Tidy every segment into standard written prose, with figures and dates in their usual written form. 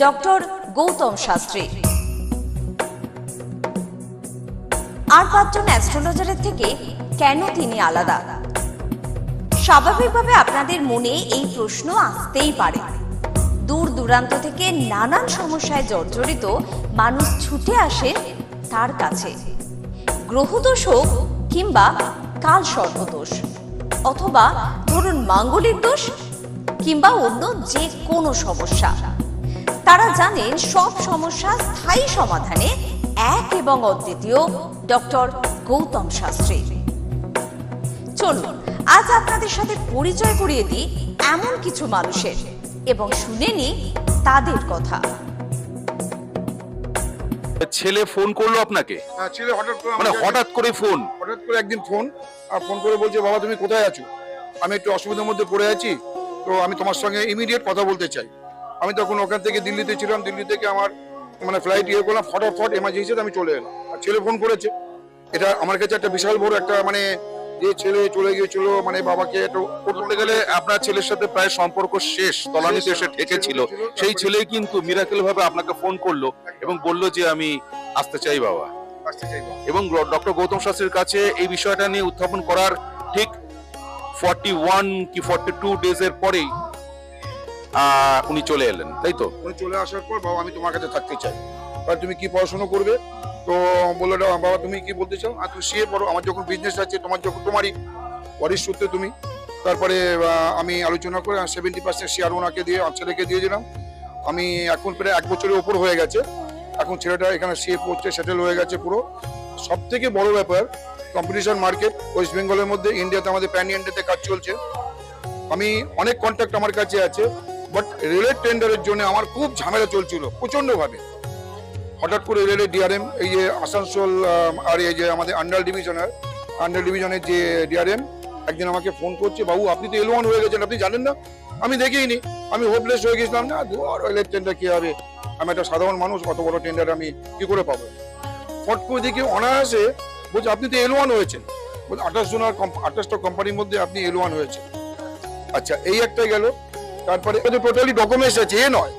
Doctor Gautam Shastri. আর 5 জন অ্যাস্ট্রোলজারের থেকে কেন তিনি আলাদা? স্বাভাবিকভাবে আপনাদের মনে এই প্রশ্ন আসতেই পারে। দূর দূরান্ত থেকে নানান সমস্যায় জর্জরিত মানুষ ছুটে আসে তার কাছে। গ্রহদোষ হোক কিংবা কাল সর্পদোষ, অথবা ধরুন মাঙ্গলিক দোষ কিংবা অন্য যে কোনো সমস্যা, তারা জানেন সব সমস্যা স্থায়ী সমাধানে এক এবং অদ্বিতীয় ডক্টর গৌতম শাস্ত্রী। চলুন আজ আপনাদের সাথে পরিচয় করিয়ে দিই এমন কিছু মানুষের এবং শুনে নিই তাদের কথা। ছেলে ফোন করলো আপনাকে? হ্যাঁ, ছেলে হঠাৎ করে হঠাৎ করে ফোন? হঠাৎ করে একদিন ফোন করে বলছে, বাবা তুমি কোথায় আছো? আমি একটু অসুবিধার মধ্যে পড়ে আছি, তো আমি তোমার সঙ্গে ইমিডিয়েট কথা বলতে চাই। আমি তখন ওখান থেকে দিল্লিতে ছিলাম, দিল্লি থেকে আমার ফ্লাইট করলাম, ফটাফট এমার্জেন্সিতে আমি চলে এলাম। আর ছেলে ফোন করেছে, এটা আমার কাছে একটা বিশাল বড় একটা যে ছেলে চলে গিয়েছিল বাবাকে একটু বলতে গেলে আপনার ছেলের সাথে প্রায় সম্পর্ক শেষ, তলানিতে এসে ঠেকেছিল। সেই ছেলে কিন্তু মিরাকেল ভাবে আপনাকে ফোন করলো এবং বলল যে আমি আসতে চাই বাবা। এবং ডক্টর গৌতম শাস্ত্রীর কাছে এই বিষয়টা নিয়ে উত্থাপন করার ঠিক 41 কি 42 ডেজ এর পরেই উনি চলে এলেন, তাই তো? উনি চলে আসার পর, বাবা আমি তোমার কাছে থাকতে চাই, তুমি কি পড়াশোনা করবে? তো বললো, বাবা তুমি কি বলতে চাও? আর তুমি সিএ পড়ো, আমার যখন বিজনেস আছে, তোমারই ওয়ারিশ সূত্রে তুমি। তারপরে আমি আলোচনা করে 70% শেয়ার ওনাকে দিয়ে ছেলেকে দিয়ে দিলাম। আমি এখন প্রায় 1 বছরের উপর হয়ে গেছে, এখন ছেলেটা এখানে সিএ পড়ছে, সেটেল হয়ে গেছে পুরো। সব থেকে বড় ব্যাপার, কম্পিটিশন মার্কেট ওয়েস্ট বেঙ্গলের মধ্যে, ইন্ডিয়াতে আমাদের প্যান ইন্ডিয়াতে কাজ চলছে। আমি অনেক কন্ট্যাক্ট আমার কাছে আছে, বাট রেলের টেন্ডারের জন্য আমার খুব ঝামেলা চলছিল প্রচন্ড ভাবে। হঠাৎ করে রেলের ডিআরএম, এই যে আসানসোল আর এই যে আমাদের আন্ডার ডিভিশনের যে ডিআরএম, একদিন আমাকে ফোন করছে, বাবু আপনি তো L1 হয়ে গেছেন, আপনি জানেন না? আমি দেখিনি, আমি হোপলেস হয়ে গেছিলাম। না রেলের টেন্ডার কি হবে, আমি একটা সাধারণ মানুষ, কত বড় টেন্ডার আমি কি করে পাবো? ফট করে দেখি অনায়াসে বলছে, আপনি তো L1 হয়েছেন। বলছে 28টা কোম্পানির মধ্যে আপনি L1 হয়েছে। আচ্ছা, এই একটা গেল। তারপরে টোটালি ডকুমেন্টস আছে, এ নয়,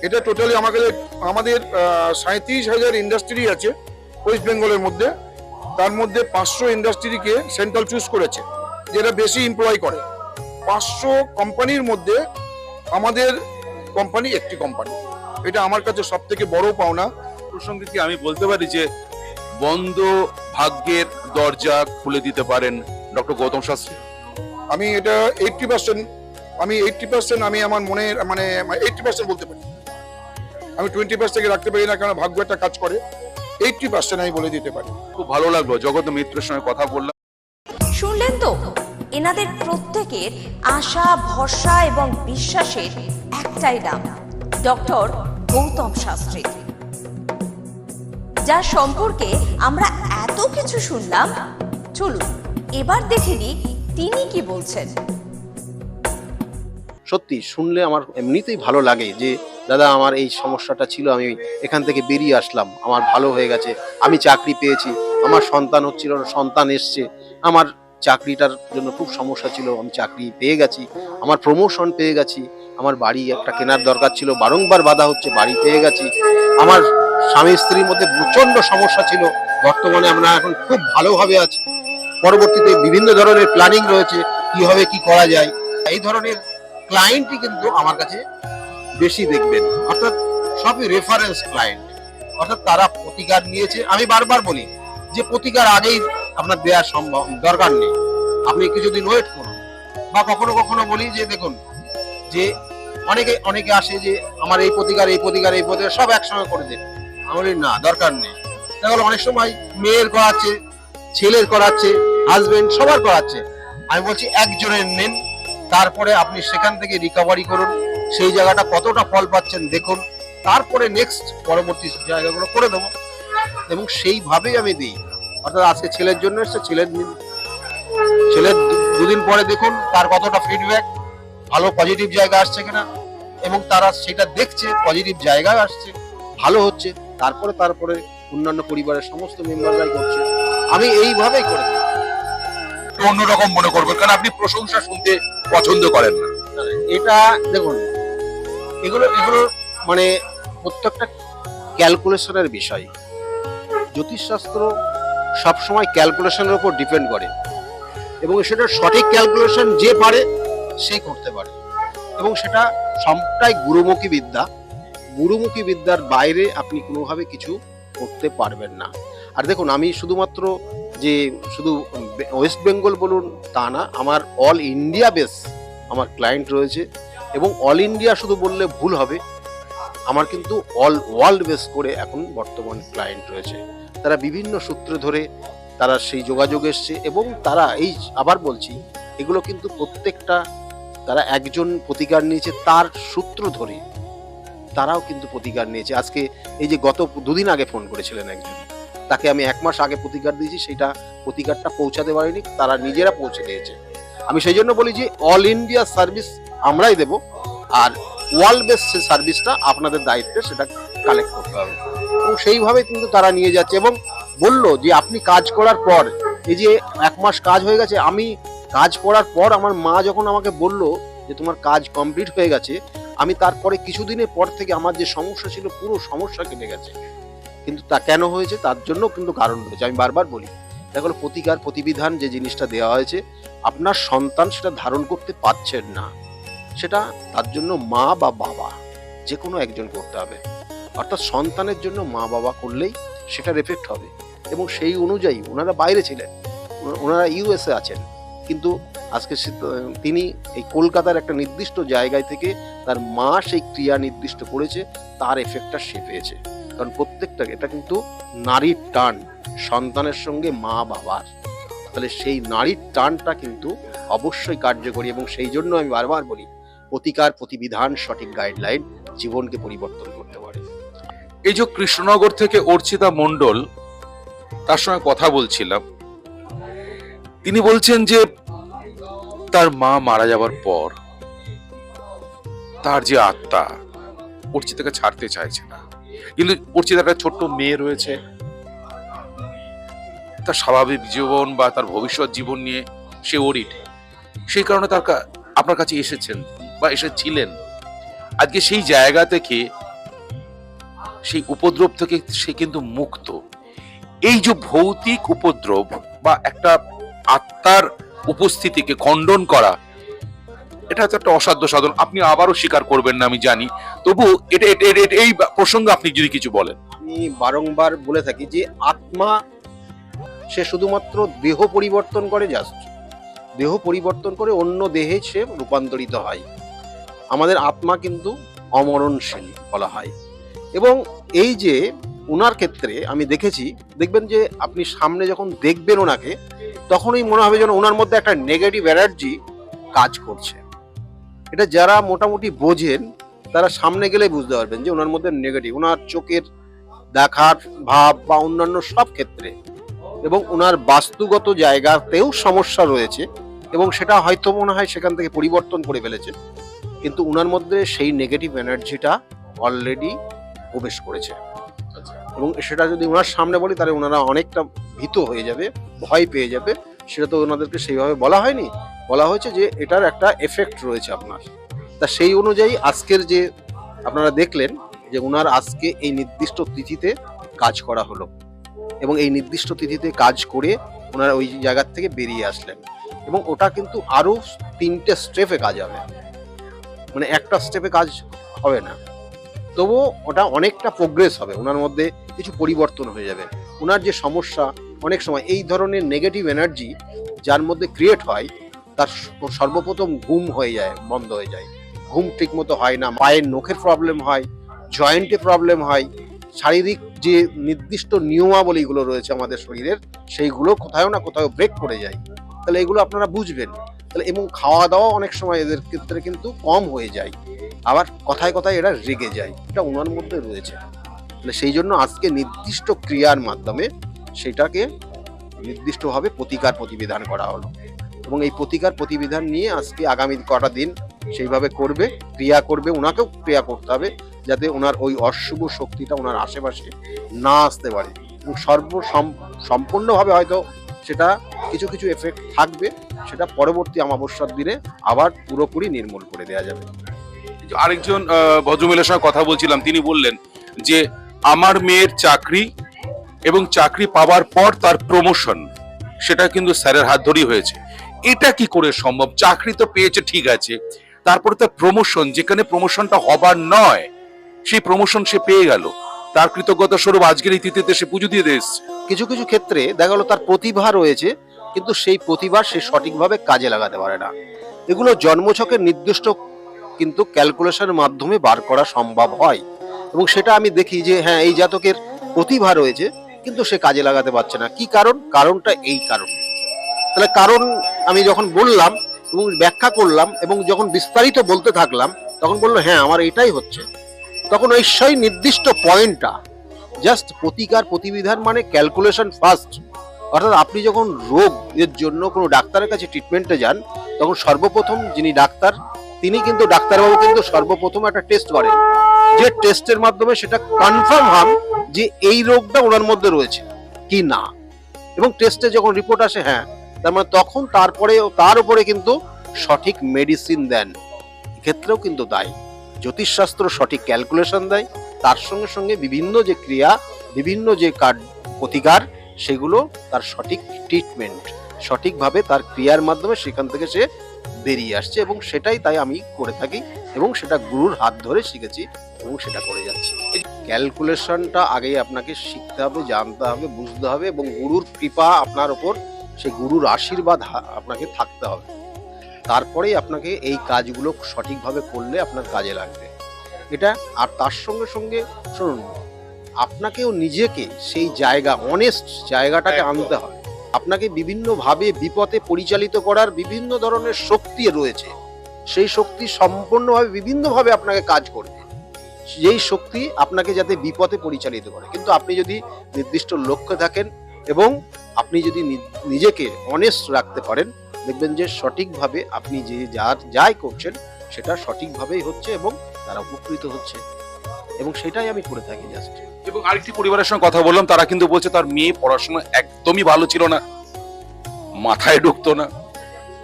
এটা টোটালি আমাদের 37,000 ইন্ডাস্ট্রি আছে ওয়েস্ট বেঙ্গলের মধ্যে। তার মধ্যে 500 ইন্ডাস্ট্রিকে সেন্ট্রাল চুজ করেছে, যেটা বেশি এমপ্লয় করে। 500 কোম্পানির মধ্যে আমাদের কোম্পানি একটি কোম্পানি, এটা আমার কাছে সব থেকে বড় পাওনা। প্রসঙ্গে কি আমি বলতে পারি যে বন্ধ ভাগ্যের দরজা খুলে দিতে পারেন ডক্টর গৌতম শাস্ত্রী? আমি এটা 80% আমি আমার মনে 80% বলতে পারি। আমি 20% থেকে রাখতে পারি না, কারণ ভাগ্য একটা কাজ করে। 80% আমি বলে দিতে পারি। খুব ভালো লাগলো জগত মিত্রের সঙ্গে কথা বললাম। শুনলেন তো, এনাদের প্রত্যেকের আশা, ভরসা এবং বিশ্বাসের একটাই নাম, ডক্টর গৌতম শাস্ত্রী, যার সম্পর্কে আমরা এত কিছু শুনলাম। চলুন এবার দেখে নিই তিনি কি বলছেন। সত্যি শুনলে আমার এমনিতেই ভালো লাগে যে দাদা আমার এই সমস্যাটা ছিল, আমি এখান থেকে বেরিয়ে আসলাম, আমার ভালো হয়ে গেছে, আমি চাকরি পেয়েছি, আমার সন্তান হচ্ছিল না, সন্তান এসছে, আমার চাকরিটার জন্য খুব সমস্যা ছিল, আমি চাকরি পেয়ে গেছি, আমার প্রমোশন পেয়ে গেছি, আমার বাড়ি একটা কেনার দরকার ছিল, বারংবার বাধা হচ্ছে, বাড়ি পেয়ে গেছি, আমার স্বামী স্ত্রীর মধ্যে প্রচন্ড সমস্যা ছিল, বর্তমানে আমরা এখন খুব ভালোভাবে আছি, পরবর্তীতে বিভিন্ন ধরনের প্ল্যানিং রয়েছে কিভাবে কি করা যায়। এই ধরনের ক্লায়েন্টই কিন্তু আমার কাছে বেশি দেখবেন, অর্থাৎ সবই রেফারেন্স ক্লায়েন্ট, অর্থাৎ তারা প্রতিকার নিয়েছে। আমি বারবার বলি যে প্রতিকার আগেই আপনার দেওয়ার সম্ভব দরকার নেই, আপনি কিছুদিন ওয়েট করুন। বা কখনো কখনো বলি যে দেখুন, যে অনেকে আসে যে আমার এই প্রতিকার সব একসঙ্গে করে দেন, আমি বলি না, দরকার নেই। তাহলে অনেক সময় মেয়ের করাচ্ছে, ছেলের করাচ্ছে, হাজবেন্ড সবার করাচ্ছে, আমি বলছি একজনের নেন, তারপরে আপনি সেখান থেকে রিকভারি করুন, সেই জায়গাটা কতটা ফল পাচ্ছেন দেখুন, তারপরে নেক্সট পরবর্তী জায়গাগুলো করে দেবো। এবং সেইভাবেই আমি দিই, অর্থাৎ আজকে ছেলের জন্য এসছে, ছেলের 2 দিন পরে দেখুন তার কতটা ফিডব্যাক, ভালো পজিটিভ জায়গা আসছে কিনা, এবং তারা সেটা দেখছে পজিটিভ জায়গায় আসছে, ভালো হচ্ছে, তারপরে অন্যান্য পরিবারের সমস্ত মেম্বাররাই করছে। আমি এইভাবেই করে দিই। অন্যরকম মনে করবেন, কারণ আপনি প্রশংসা শুনতে পছন্দ করেন না। এটা দেখুন, এগুলো মানে প্রত্যেকটা ক্যালকুলেশনের বিষয়। জ্যোতিষশাস্ত্র সবসময় ক্যালকুলেশনের উপর ডিপেন্ড করে এবং সেটা সঠিক ক্যালকুলেশন যে পারে সে করতে পারে এবং সেটা সবটাই গুরুমুখী বিদ্যা। গুরুমুখী বিদ্যার বাইরে আপনি কোনোভাবে কিছু করতে পারবেন না। আর দেখুন, আমি শুধুমাত্র যে শুধু ওয়েস্ট বেঙ্গল বলুন তা না, আমার অল ইন্ডিয়া বেস আমার ক্লায়েন্ট রয়েছে এবং অল ইন্ডিয়া শুধু বললে ভুল হবে, আমার কিন্তু অল ওয়ার্ল্ড বেস করে এখন বর্তমান ক্লায়েন্ট রয়েছে। তারা বিভিন্ন সূত্র ধরে তারা সেই যোগাযোগ এসছে এবং তারা এই আবার বলছি, এগুলো কিন্তু প্রত্যেকটা তারা একজন প্রতিকার নিয়েছে তার সূত্র ধরে, তারাও কিন্তু প্রতিকার নিয়েছে। আজকে এই যে গত দুদিন আগে ফোন করেছিলেন একজন, তাকে আমি 1 মাস আগে প্রতিকার দিয়েছি, সেটা প্রতিকারটা পৌঁছাতে পারিনি, তারা নিজেরা পৌঁছে দিয়েছে। আমি সেই জন্য বলি যে অল ইন্ডিয়া সার্ভিস আমরাই দেব, আর ওয়ার্ল্ড বেস সার্ভিসটা আপনাদের দায়িত্বে সেটা কালেক্ট করতে হবে এবং সেইভাবে কিন্তু তারা নিয়ে যাচ্ছে। এবং বললো যে আপনি কাজ করার পর, এই যে 1 মাস কাজ হয়ে গেছে, আমি কাজ করার পর আমার মা যখন আমাকে বললো যে তোমার কাজ কমপ্লিট হয়ে গেছে, আমি তারপরে কিছুদিনের পর থেকে আমার যে সমস্যা ছিল পুরো সমস্যা কেটে গেছে। কিন্তু তা কেন হয়েছে তার জন্য কিন্তু কারণ রয়েছে। আমি বারবার বলি, দেখো প্রতিকার প্রতিবিধান যে জিনিসটা দেওয়া হয়েছে, আপনার সন্তান সেটা ধারণ করতে পারছেন না, সেটা তার জন্য মা বা বাবা যে কোনো একজন করতে হবে। অর্থাৎ সন্তানের জন্য মা বাবা করলেই সেটার এফেক্ট হবে এবং সেই অনুযায়ী ওনারা বাইরে ছিলেন, ওনারা ইউএসএ আছেন, কিন্তু আজকে তিনি এই কলকাতার একটা নির্দিষ্ট জায়গায় থেকে তার মা সেই ক্রিয়া নির্দিষ্ট করেছে, তার এফেক্টটা সে পেয়েছে। কারণ প্রত্যেকটা এটা কিন্তু নারীর টান সন্তানের সঙ্গে মা বাবার, তাহলে সেই নারীর টানটা কিন্তু অবশ্যই কার্যকরী এবং সেই জন্য আমি বারবার বলি প্রতিকার প্রতিবিধান সঠিক গাইডলাইন জীবনকে পরিবর্তন করতে পারে। এই যে কৃষ্ণনগর থেকে অর্চিতা মণ্ডল, তার সঙ্গে কথা বলছিলাম, তিনি বলছেন যে তার মা মারা যাবার পর তার যে আত্মা অর্চিতাকে ছাড়তে চাইছে না, কিন্তু অর্চিতার একটা ছোট্ট মেয়ে রয়েছে, তার স্বাভাবিক জীবন বা তার ভবিষ্যৎ জীবন নিয়ে সে ওরিড, সেই কারণে আপনার কাছে এসেছেন বা এসেছিলেন। আজকে সেই জায়গা থেকে, সেই উপদ্রব থেকে সে কিন্তু মুক্ত। এই যে ভৌতিক উপদ্রব বা একটা আত্মার উপস্থিতিকে খণ্ডন করা, এটা হচ্ছে একটা অসাধ্য সাধন। আপনি আবারও স্বীকার করবেন না আমি জানি, তবু এটা এই প্রসঙ্গে আপনি যদি কিছু বলেন। আমি বারংবার বলে থাকি যে আত্মা সে শুধুমাত্র দেহ পরিবর্তন করে, জাস্ট দেহ পরিবর্তন করে অন্য দেহে সে রূপান্তরিত হয়। আমাদের আত্মা কিন্তু অমরণশীল বলা হয় এবং এই যে ওনার ক্ষেত্রে আমি দেখেছি, দেখবেন যে আপনি সামনে যখন দেখবেন ওনাকে, তখনই মনে হবে যেন ওনার মধ্যে একটা নেগেটিভ এনার্জি কাজ করছে। এটা যারা মোটামুটি বোঝেন তারা সামনে গেলে বুঝতে পারবেন যে ওনার মধ্যে নেগেটিভ, ওনার চোখের দেখার ভাব বা অন্যান্য সব ক্ষেত্রে, এবং ওনার বাস্তুগত জায়গাতেও সমস্যা রয়েছে এবং সেটা হয়তো মনে হয় সেখান থেকে পরিবর্তন করে ফেলেছে, কিন্তু ওনার মধ্যে সেই নেগেটিভ এনার্জিটা অলরেডি প্রবেশ করেছে এবং সেটা যদি ওনার সামনে বলি তাহলে ওনারা অনেকটা ভীত হয়ে যাবে, ভয় পেয়ে যাবে। সেটা তো ওনাদেরকে সেইভাবে বলা হয়নি, বলা হয়েছে যে এটার একটা এফেক্ট রয়েছে আপনার। তা সেই অনুযায়ী আজকের যে আপনারা দেখলেন যে ওনার আজকে এই নির্দিষ্ট তিথিতে কাজ করা হলো এবং এই নির্দিষ্ট তিথিতে কাজ করে ওনারা ওই জায়গার থেকে বেরিয়ে আসলেন এবং ওটা কিন্তু আরো 3টে স্টেপে কাজ হবে, মানে একটা স্টেপে কাজ হবে না, তবুও ওটা অনেকটা প্রোগ্রেস হবে, ওনার মধ্যে কিছু পরিবর্তন হয়ে যাবে। ওনার যে সমস্যা, অনেক সময় এই ধরনের নেগেটিভ এনার্জি যার মধ্যে ক্রিয়েট হয়, তার সর্বপ্রথম ঘুম হয়ে যায়, বন্ধ হয়ে যায়, ঘুম ঠিক মতো হয় না, পায়ের নখের প্রবলেম হয়, জয়েন্টে প্রবলেম হয়, শারীরিক যে নির্দিষ্ট নিয়মাবলীগুলো রয়েছে আমাদের শরীরের, সেইগুলো কোথাও না কোথাও ব্রেক করে যায়। তাহলে এগুলো আপনারা বুঝবেন। তাহলে এবং খাওয়া দাওয়া অনেক সময় এদের ক্ষেত্রে কিন্তু কম হয়ে যায়, আবার কথায় কথায় এরা রেগে যায়, এটা ওনার মধ্যে রয়েছে। তাহলে সেই জন্য আজকে নির্দিষ্ট ক্রিয়ার মাধ্যমে সেটাকে নির্দিষ্টভাবে প্রতিকার প্রতিবিধান করা হলো এবং এই প্রতিকার প্রতিবিধান নিয়ে আজকে আগামী কটা দিন সেইভাবে করবে, ক্রিয়া করবে, ওনাকেও ক্রিয়া করতে হবে যাতে ওনার ওই অশুভ শক্তিটা ওনার আশেপাশে না আসতে পারে এবং সম্পূর্ণভাবে হয়তো সেটা কিছু কিছু এফেক্ট থাকবে, সেটা পরবর্তী অমাবস্যার দিনে আবার পুরোপুরি নির্মূল করে দেওয়া যাবে। আরেকজন ভদ্রমহিলার সঙ্গে কথা বলছিলাম, তিনি বললেন যে আমার মেয়ের চাকরি এবং চাকরি পাওয়ার পর তার প্রমোশন সেটা কিন্তু স্যারের হাত ধরেই হয়েছে। এটা কি করে সম্ভব? চাকরি তো পেয়েছে ঠিক আছে, তারপরে তার প্রমোশন, যেখানে প্রমোশনটা হবার নয় সেই প্রমোশন সে পেয়ে গেল, তার কৃতজ্ঞতা স্বরূপ আজকের এই তিথিতে সে পুজো দিয়ে এসছে। কিছু কিছু ক্ষেত্রে দেখা গেলো তার প্রতিভা রয়েছে, কিন্তু সেই প্রতিভা সে সঠিকভাবে কাজে লাগাতে পারে না। এগুলো জন্মছকের নির্দিষ্ট কিন্তু ক্যালকুলেশনের মাধ্যমে বার করা সম্ভব হয়, এবং সেটা আমি দেখি যে হ্যাঁ এই জাতকের প্রতিভা রয়েছে কিন্তু সে কাজে লাগাতে পারছে না। কি কারণ? কারণটা এই কারণ। তাহলে কারণ আমি যখন বললাম এবং ব্যাখ্যা করলাম এবং যখন বিস্তারিত বলতে থাকলাম, তখন বললো হ্যাঁ আমার এটাই হচ্ছে। তখন ওই সেই নির্দিষ্ট পয়েন্টটা জাস্ট প্রতিকার প্রতিবিধান মানে ক্যালকুলেশন ফার্স্ট। অর্থাৎ আপনি যখন রোগ এর জন্য কোনো ডাক্তারের কাছে ট্রিটমেন্টে যান, তখন সর্বপ্রথম যিনি ডাক্তার তিনি কিন্তু ডাক্তারবাবু কিন্তু সর্বপ্রথম একটা টেস্ট করেন, যে টেস্টের মাধ্যমে সেটা কনফার্ম হন যে এই রোগটা ওনার মধ্যে রয়েছে কি না, এবং টেস্টে যখন রিপোর্ট আসে হ্যাঁ, তার মানে তখন তারপরে তার উপরে কিন্তু সঠিক মেডিসিন দেন। এক্ষেত্রেও কিন্তু তাই জ্যোতিষশাস্ত্র সঠিক ক্যালকুলেশন দেয়, তার সঙ্গে সঙ্গে বিভিন্ন যে ক্রিয়া, বিভিন্ন যে প্রতিকার, সেগুলো তার সঠিক ট্রিটমেন্ট, সঠিকভাবে তার ক্রিয়ার মাধ্যমে সেখান থেকে সে বেরিয়ে আসছে, এবং সেটাই তাই আমি করে থাকি এবং সেটা গুরুর হাত ধরে শিখেছি এবং সেটা করে যাচ্ছি। ক্যালকুলেশনটা আগেই আপনাকে শিখতে হবে, জানতে হবে, বুঝতে হবে, এবং গুরুর কৃপা আপনার ওপর, সেই গুরুর আশীর্বাদ আপনাকে থাকতে হবে। তারপরেই আপনাকে এই কাজগুলো সঠিকভাবে করলে আপনার কাজে লাগবে এটা। আর তার সঙ্গে সঙ্গে শুনুন, আপনাকেও নিজেকে সেই জায়গা, অনেস্ট জায়গাটাকে আনতে হবে। আপনাকে বিভিন্নভাবে বিপথে পরিচালিত করার বিভিন্ন ধরনের শক্তি রয়েছে, সেই শক্তি সম্পূর্ণভাবে বিভিন্নভাবে আপনাকে কাজ করবে, যেই শক্তি আপনাকে যাতে বিপথে পরিচালিত করে। কিন্তু আপনি যদি নির্দিষ্ট লক্ষ্যে থাকেন এবং আপনি যদি নিজেকে অনেস্ট রাখতে পারেন, দেখবেন যে সঠিকভাবে আপনি যে যাই করছেন সেটা সঠিকভাবেই হচ্ছে এবং তারা উপকৃত হচ্ছে, এবং সেটাই আমি করে থাকি জাস্ট। এবং আরেকটি পরিবারের সঙ্গে কথা বললাম, তারা কিন্তু বলছে তার মেয়ে পড়াশোনা একদমই ভালো ছিল না, মাথায় ঢুকতো না,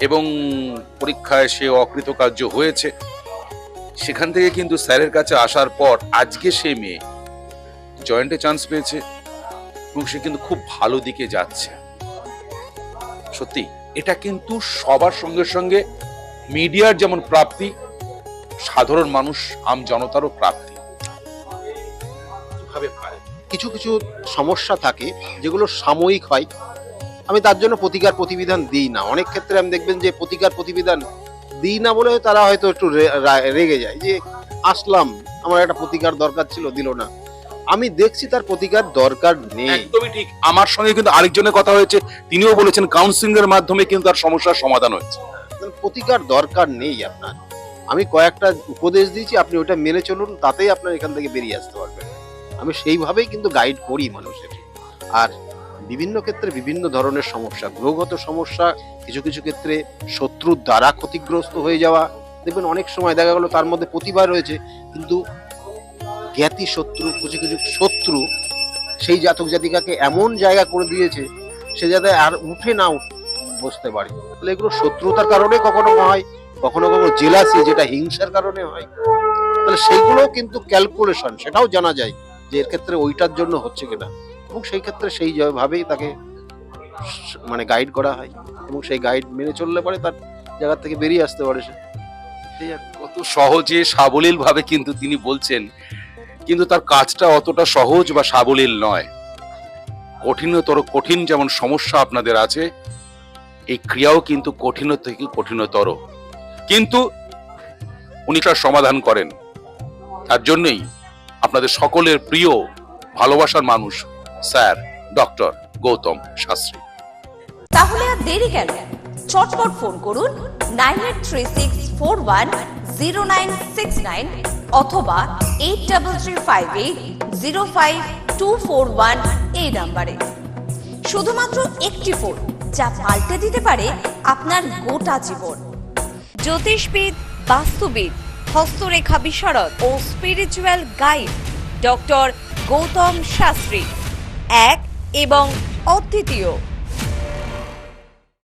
এবং পরীক্ষায় সে অকৃতকার্য হয়েছে। সেখান থেকে কিন্তু স্যারের কাছে আসার পর আজকে সে মেয়ে জয়েন্টে চান্স পেয়েছে এবং সে কিন্তু খুব ভালো দিকে যাচ্ছে। সত্যি এটা কিন্তু সবার সঙ্গে সঙ্গে মিডিয়ার যেমন প্রাপ্তি, সাধারণ মানুষ আম জনতারও প্রাপ্তি। কিছু কিছু সমস্যা থাকে যেগুলো সাময়িক হয়, আমি তার জন্য প্রতিকার প্রতিবিধান দিই না। অনেক ক্ষেত্রে আমি দেখবেন যে প্রতিকার প্রতিবিধান দিই না বলে তারা হয়তো একটু রেগে যায় যে আসলাম, আমার একটা প্রতিকার দরকার ছিল, দিল না। আমি দেখছি তার প্রতিকার দরকার নেই। একদমই ঠিক। আমার সঙ্গে কিন্তু আরেকজনের কথা হয়েছে, তিনিও বলেছেন কাউন্সিলিং এর মাধ্যমে কিন্তু তার সমস্যার সমাধান হয়েছে। প্রতিকার দরকার নেই আপনার। আমি কয়েকটা উপদেশ দিয়েছি, আপনি ওটা মেনে চলুন, তাতেই আপনার এখান থেকে বেরিয়ে আসতে পারবেন। আমি সেইভাবেই কিন্তু গাইড করি মানুষের। আর বিভিন্ন ক্ষেত্রে বিভিন্ন ধরনের সমস্যা, গ্রহগত সমস্যা, কিছু কিছু ক্ষেত্রে শত্রুর দ্বারা ক্ষতিগ্রস্ত হয়ে যাওয়া, দেখবেন অনেক সময় দেখা গেল তার মধ্যে প্রতিভা রয়েছে কিন্তু জ্ঞাতি শত্রু, কিছু কিছু শত্রু সেই জাতক জাতিকাকে এমন জায়গা করে দিয়েছে সে যাতে আর উঠে না বসতে পারে। তাহলে এগুলো শত্রুতার কারণে কখনো হয়, কখনো কখনো জেলাসি, যেটা হিংসার কারণে হয়। তাহলে সেইগুলো কিন্তু ক্যালকুলেশন, সেটাও জানা যায় যে এর ক্ষেত্রে ওইটার জন্য হচ্ছে কিনা, এবং সেই ক্ষেত্রে সেই ভাবেই তাকে মানে গাইড করা হয়, এবং সেই গাইড মেনে চললে পরে তার জায়গা থেকে বেরিয়ে আসতে পারে সে। কত সহজে সাবলীল ভাবে কিন্তু তিনি বলছেন, কিন্তু তার কাজটা অতটা সহজ বা সাবলীল নয়। কঠিনতর কঠিন যেমন সমস্যা আপনাদের আছে, এই ক্রিয়াও কিন্তু কঠিন থেকে কঠিনতর, কিন্তু উনি তার সমাধান করেন। তার জন্যই আপনাদের সকলের প্রিয় ভালোবাসার মানুষ স্যার ডক্টর গৌতম শাস্ত্রী। তাহলে আর দেরি কেন? চটপট ফোন করুন 9836410969 অথবা 8335805241 এই নাম্বারে। শুধুমাত্র একটি ফোন, যা পাল্টে দিতে পারে আপনার গোটা জীবন। জ্যোতিষবিদ, বাস্তুবিদ, হস্তরেখা বিশারদ ও spiritual guide doctor Gautam Shastri, এক এবং অদ্বিতীয়।